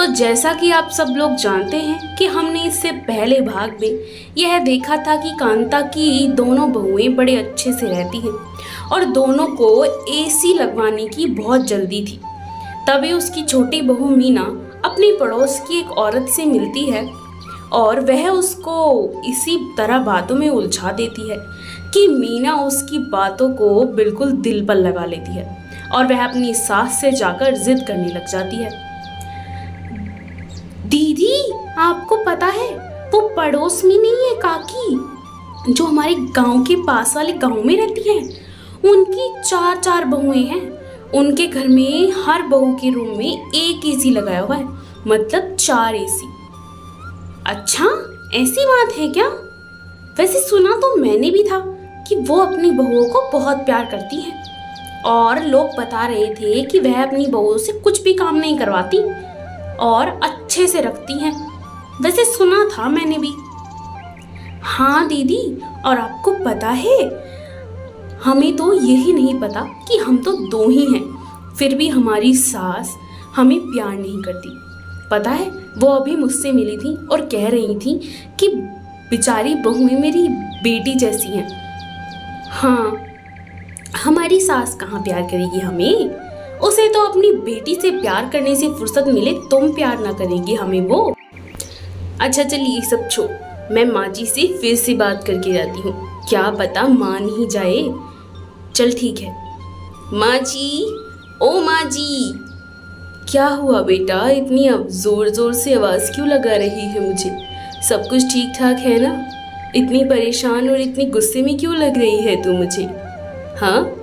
तो जैसा कि आप सब लोग जानते हैं कि हमने इससे पहले भाग में यह देखा था कि कांता की दोनों बहुएं बड़े अच्छे से रहती हैं और दोनों को एसी लगवाने की बहुत जल्दी थी। तभी उसकी छोटी बहू मीना अपनी पड़ोस की एक औरत से मिलती है और वह उसको इसी तरह बातों में उलझा देती है कि मीना उसकी बातों को बिल्कुल दिल पर लगा लेती है और वह अपनी सास से जाकर जिद करने लग जाती है। दीदी, आपको पता है वो पड़ोस में नहीं है काकी जो हमारे गांव के पास वाले गांव में रहती है, उनकी चार बहुएं हैं। उनके घर में हर बहू के रूम में एक एसी लगाया हुआ है, मतलब 4 एसी। अच्छा, ऐसी बात है क्या? वैसे सुना तो मैंने भी था कि वो अपनी बहुओं को बहुत प्यार करती है और लोग बता रहे थे कि वह अपनी बहुओं से कुछ भी काम नहीं करवाती और अच्छे से रखती हैं। वैसे सुना था मैंने भी। हाँ दीदी, और आपको पता है हमें तो यही नहीं पता कि हम तो 2 ही हैं, फिर भी हमारी सास हमें प्यार नहीं करती। पता है वो अभी मुझसे मिली थी और कह रही थी कि बेचारी बहुएं मेरी बेटी जैसी हैं। हाँ, हमारी सास कहाँ प्यार करेगी हमें? उसे तो अपनी बेटी से प्यार करने से फुर्सत मिले तुम प्यार ना करेगी हमें वो। अच्छा चलिए ये सब छोड़, मैं माँ जी से फिर से बात करके जाती हूँ, क्या पता मान ही जाए। चल ठीक है। माँ जी, ओ माँ जी। क्या हुआ बेटा, इतनी अब जोर जोर से आवाज़ क्यों लगा रही है मुझे? सब कुछ ठीक ठाक है ना? इतनी परेशान और इतनी गुस्से में क्यों लग रही है तू मुझे? हाँ,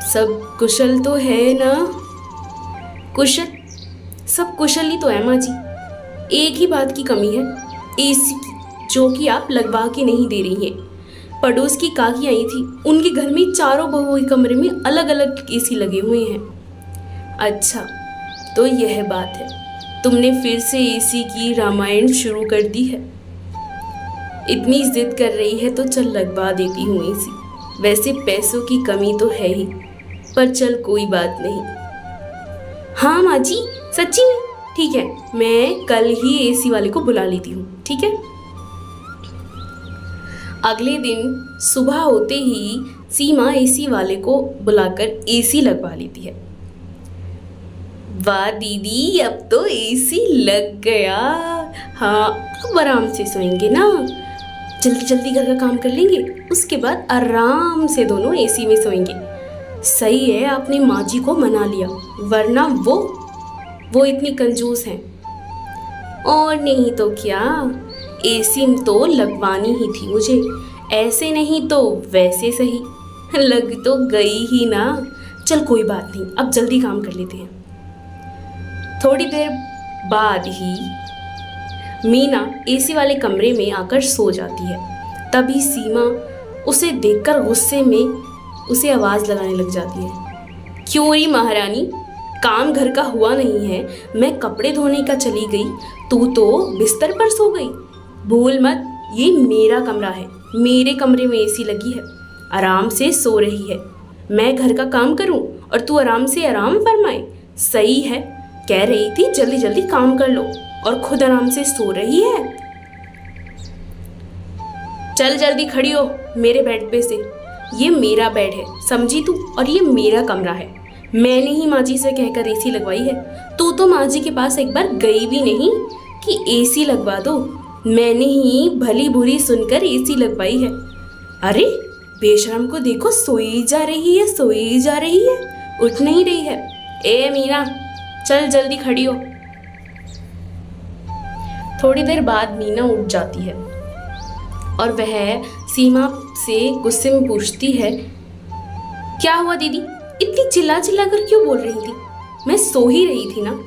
सब कुशल तो है ना? कुशल, सब कुशल ही तो है माँ जी। एक ही बात की कमी है, एसी की, जो कि आप लगवा के नहीं दे रही हैं। पड़ोस की काकी आई थी, उनके घर में 4 बहुओं के कमरे में अलग अलग एसी लगे हुए हैं। अच्छा, तो यह बात है, तुमने फिर से एसी की रामायण शुरू कर दी है। इतनी जिद कर रही है तो चल लगवा देती हूँ एसी। वैसे पैसों की कमी तो है ही, पर चल कोई बात नहीं। हाँ माँ जी, सच्ची में? ठीक है, मैं कल ही एसी वाले को बुला लेती हूँ, ठीक है? अगले दिन सुबह होते ही सीमा एसी वाले को बुलाकर एसी लगवा लेती है। वाह दीदी, अब तो एसी लग गया। हाँ, अब आराम से सोएंगे ना, जल्दी जल्दी घर का काम कर लेंगे, उसके बाद आराम से दोनों एसी में सोएंगे। सही है, आपने माँ जी को मना लिया, वरना वो इतनी कंजूस हैं। और नहीं तो क्या, एसी तो लगवानी ही थी मुझे, ऐसे नहीं तो वैसे सही, लग तो गई ही ना। चल कोई बात नहीं, अब जल्दी काम कर लेते हैं। थोड़ी देर बाद ही मीना एसी वाले कमरे में आकर सो जाती है। तभी सीमा उसे देखकर गुस्से में उसे आवाज़ लगाने लग जाती है। क्यों री महारानी, काम घर का हुआ नहीं है, मैं कपड़े धोने का चली गई, तू तो बिस्तर पर सो गई। भूल मत, ये मेरा कमरा है, मेरे कमरे में एसी लगी है, आराम से सो रही है। मैं घर का काम करूं और तू आराम से आराम फरमाए, सही है? कह रही थी जल्दी जल्दी काम कर लो और खुद आराम से सो रही है। चल जल्दी खड़ी हो मेरे बेड पे से, ये मेरा बेड है, समझी तू? और ये मेरा कमरा है, मैंने ही माँ जी से कहकर एसी लगवाई है। तू तो माँ जी के पास एक बार गई भी नहीं कि एसी लगवा दो, मैंने ही भली बुरी सुनकर एसी लगवाई है। अरे बेशरम को देखो, सोई जा रही है, सोई जा रही है, उठ नहीं रही है। ए मीना, चल जल्दी खड़ी हो। थोड़ी देर बाद मीना उठ जाती है और वह सीमा से गुस्से में पूछती है, क्या हुआ दीदी, इतनी चिल्ला चिल्ला कर क्यों बोल रही थी? मैं सो ही रही थी ना,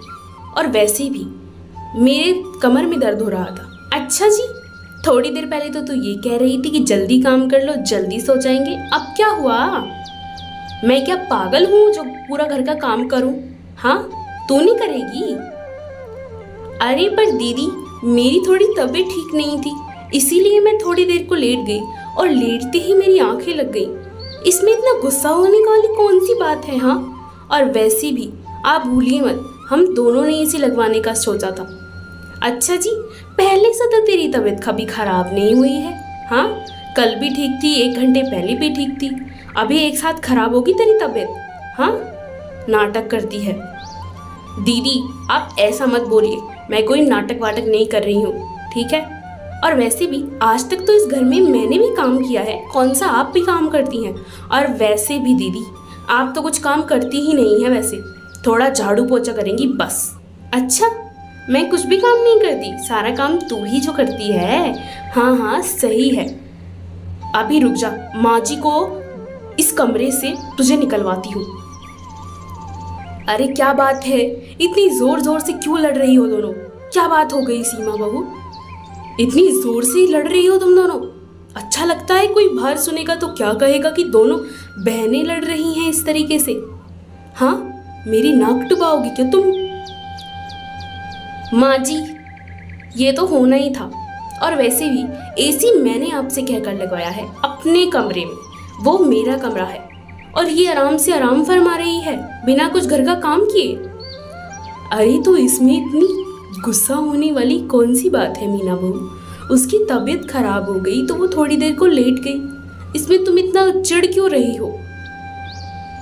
और वैसे भी मेरे कमर में दर्द हो रहा था। अच्छा जी, थोड़ी देर पहले तो तू ये कह रही थी कि जल्दी काम कर लो, जल्दी सो जाएंगे, अब क्या हुआ? मैं क्या पागल हूँ जो पूरा घर का काम करूँ? हाँ, तू नहीं करेगी? अरे पर दीदी, मेरी थोड़ी तबीयत ठीक नहीं थी, इसीलिए मैं थोड़ी देर को लेट गई और लेटते ही मेरी आंखें लग गई। इसमें इतना गुस्सा होने वाली कौन सी बात है? हाँ, और वैसे भी आप भूलिए मत, हम दोनों ने एसी लगवाने का सोचा था। अच्छा जी, पहले से तो तेरी तबीयत कभी खराब नहीं हुई है। हाँ, कल भी ठीक थी, 1 घंटे पहले भी ठीक थी, अभी एक साथ खराब होगी तेरी तबीयत? हाँ, नाटक करती है। दीदी आप ऐसा मत बोलिए, मैं कोई नाटक वाटक नहीं कर रही हूँ, ठीक है? और वैसे भी आज तक तो इस घर में मैंने भी काम किया है, कौन सा आप भी काम करती हैं? और वैसे भी दीदी आप तो कुछ काम करती ही नहीं है, वैसे थोड़ा झाड़ू पोछा करेंगी बस। अच्छा, मैं कुछ भी काम नहीं करती, सारा काम तू ही जो करती है। हाँ हाँ सही है। अभी रुक जा, माँ जी को इस कमरे से तुझे निकलवाती हूँ। अरे क्या बात है, इतनी जोर जोर से क्यों लड़ रही हो दोनों? क्या बात हो गई सीमा बहू, इतनी जोर से लड़ रही हो तुम दोनों? अच्छा लगता है? कोई बाहर सुनेगा तो क्या कहेगा कि दोनों बहनें लड़ रही हैं इस तरीके से। हाँ, मेरी नाक डुबाओगी क्या तुम? माँ जी ये तो होना ही था, और वैसे भी एसी मैंने आपसे कहकर लगवाया है अपने कमरे में, वो मेरा कमरा है, और ये आराम से आराम फरमा रही है बिना कुछ घर का काम किए। अरे तो इसमें इतनी गुस्सा होने वाली कौन सी बात है मीना बहू? उसकी तबीयत खराब हो गई तो वो थोड़ी देर को लेट गई, इसमें तुम इतना चिढ़ क्यों रही हो?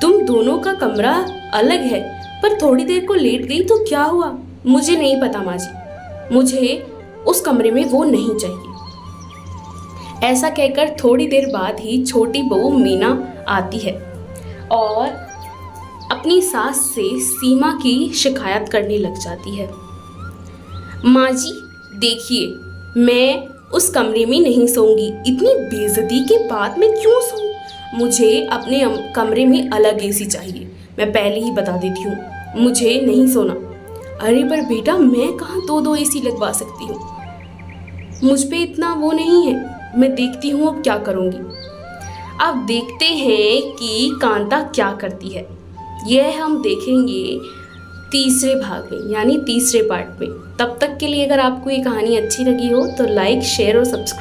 तुम दोनों का कमरा अलग है, पर थोड़ी देर को लेट गई तो क्या हुआ? मुझे नहीं पता माँ जी, मुझे उस कमरे में वो नहीं चाहिए। ऐसा कहकर थोड़ी देर बाद ही छोटी बहू मीना आती है और अपनी सास से सीमा की शिकायत करने लग जाती है। माँ जी देखिए, मैं उस कमरे में नहीं सोऊंगी, इतनी बेइज्जती के बाद मैं क्यों सोऊं? मुझे अपने कमरे में अलग एसी चाहिए, मैं पहले ही बता देती हूँ, मुझे नहीं सोना। अरे पर बेटा, मैं कहाँ दो एसी लगवा सकती हूँ, मुझ पे इतना वो नहीं है, मैं देखती हूँ अब क्या करूँगी। अब देखते हैं कि कांता क्या करती है, यह हम देखेंगे तीसरे भाग में, यानी तीसरे पार्ट में। तब तक के लिए अगर आपको ये कहानी अच्छी लगी हो तो लाइक, शेयर और सब्सक्राइब